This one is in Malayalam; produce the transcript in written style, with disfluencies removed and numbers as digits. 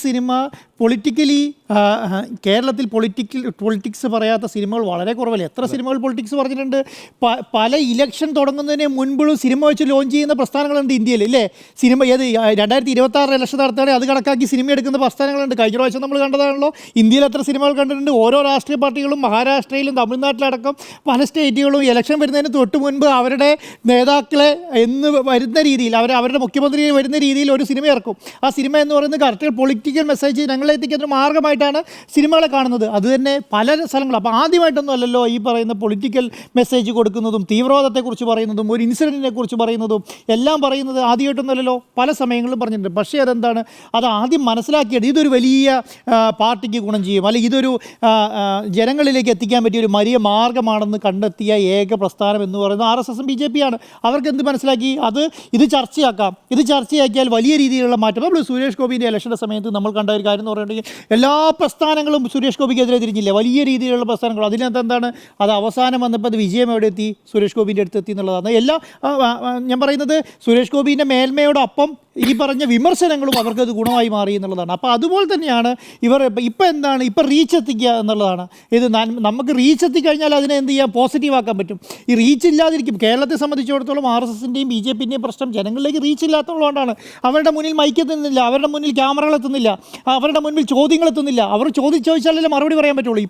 സിനിമ പൊളിറ്റിക്കലി കേരളത്തിൽ പൊളിറ്റിക്സ് പറയാത്ത സിനിമകൾ വളരെ കുറവല്ലേ. എത്ര സിനിമകൾ പൊളിറ്റിക്സ് പറഞ്ഞിട്ടുണ്ട്. പല ഇലക്ഷൻ തുടങ്ങുന്നതിന് മുൻപും സിനിമ വെച്ച് ലോഞ്ച് ചെയ്യുന്ന പ്രസ്ഥാനങ്ങളുണ്ട് ഇന്ത്യയിൽ, ഇല്ലേ? സിനിമ 2026 ഇലക്ഷൻ നടത്തുകയാണെങ്കിൽ അത് കണക്കാക്കി സിനിമ എടുക്കുന്ന പ്രസ്ഥാനങ്ങളുണ്ട്. കഴിഞ്ഞ പ്രാവശ്യം നമ്മൾ കണ്ടതാണല്ലോ. ഇന്ത്യയിൽ എത്ര സിനിമകൾ കണ്ടിട്ടുണ്ട്. ഓരോ രാഷ്ട്രീയ പാർട്ടികളും മഹാരാഷ്ട്രയിലും തമിഴ്നാട്ടിലടക്കം പല സ്റ്റേറ്റുകളും ഇലക്ഷൻ വരുന്നതിന് തൊട്ട് മുൻപ് അവരുടെ നേതാക്കളെ എന്ന് വരുന്ന രീതിയിൽ അവരുടെ മുഖ്യമന്ത്രിയെ വരുന്ന രീതിയിൽ ഒരു സിനിമ ഇറക്കും. ആ സിനിമ എന്ന് പറയുന്നത് കറക്റ്റ് പൊളിറ്റിക്കൽ മെസ്സേജ് ഞങ്ങളെത്തിക്കുന്ന മാർഗ്ഗമായിട്ടാണ് സിനിമകളെ കാണുന്നത്. അത് തന്നെ പല സ്ഥലങ്ങളും. അപ്പോൾ ആദ്യമായിട്ടൊന്നും അല്ലല്ലോ ഈ പറയുന്ന പൊളിറ്റിക്കൽ മെസ്സേജ് കൊടുക്കുന്നതും തീവ്രവാദത്തെക്കുറിച്ച് പറയുന്നതും ഒരു ഇൻസിഡൻറ്റിനെ കുറിച്ച് പറയുന്നതും എല്ലാം പറയുന്നത് ആദ്യമായിട്ടൊന്നുമല്ലല്ലോ, പല സമയങ്ങളിലും പറഞ്ഞിട്ടുണ്ട്. പക്ഷേ അതെന്താണ്, അത് ആദ്യം മനസ്സിലാക്കിയത് ഇതൊരു വലിയ പാർട്ടിക്ക് ഗുണം ചെയ്യും, അല്ലെങ്കിൽ ഇതൊരു ജനങ്ങളിലേക്ക് എത്തിക്കാൻ പറ്റിയ ഒരു വലിയ മാർഗ്ഗമാണെന്ന് കണ്ടെത്തിയ ഏക പ്രസ്ഥാനം എന്ന് പറയുന്നത് RSSഉം BJP ആണ്. അവർക്ക് എന്ത് മനസ്സിലാക്കി, ഇത് ചർച്ചയാക്കാം. ഇത് ചർച്ചയാക്കിയാൽ വലിയ രീതിയിലുള്ള മാറ്റം. നമ്മൾ സുരേഷ് ഗോപിൻ്റെ ഇലക്ഷൻ്റെ സമയത്ത് നമ്മൾ കണ്ട ഒരു കാര്യം എന്ന് പറയുകയാണെങ്കിൽ എല്ലാ പ്രസ്ഥാനങ്ങളും സുരേഷ് ഗോപിക്കെതിരെ തിരിഞ്ഞില്ല, വലിയ രീതിയിലുള്ള പ്രസ്ഥാനങ്ങൾ. അതിനകത്ത് എന്താണ്, അത് അവസാനം വന്നപ്പോൾ അത് വിജയം എവിടെ എത്തി, സുരേഷ് ഗോപിൻ്റെ അടുത്ത് എത്തി എന്നുള്ളതാണ്. ഞാൻ പറയുന്നത് സുരേഷ് ഗോപിൻ്റെ മേന്മയോടൊപ്പം ഈ പറഞ്ഞ വിമർശനങ്ങളും അവർക്കത് ഗുണമായി മാറി എന്നുള്ളതാണ്. അപ്പോൾ അതുപോലെ തന്നെയാണ് ഇപ്പം എന്താണ്, ഇപ്പം റീച്ച് എത്തിക്കുക എന്നുള്ളതാണ്. ഇത് നമുക്ക് റീച്ച് എത്തിക്കഴിഞ്ഞാൽ അതിനെ എന്ത് ചെയ്യാം, പോസിറ്റീവ് ആക്കാൻ പറ്റും. ഈ റീച്ച് ഇല്ലാതിരിക്കും. കേരളത്തെ സംബന്ധിച്ചിടത്തോളം RSSൻ്റെയും BJPൻ്റെയും പ്രശ്നം ജനങ്ങളിലേക്ക് റീച്ച് ഇല്ലാത്തതുകൊണ്ടാണ്. അവരുടെ മുന്നിൽ മൈക്ക് എത്തുന്നില്ല, അവരുടെ മുന്നിൽ ക്യാമറകൾ എത്തുന്നില്ല, അവരുടെ മുന്നിൽ ചോദ്യങ്ങൾ എത്തുന്നില്ല. അവർ ചോദിച്ചാലല്ലേ മറുപടി പറയാൻ പറ്റുള്ളൂ.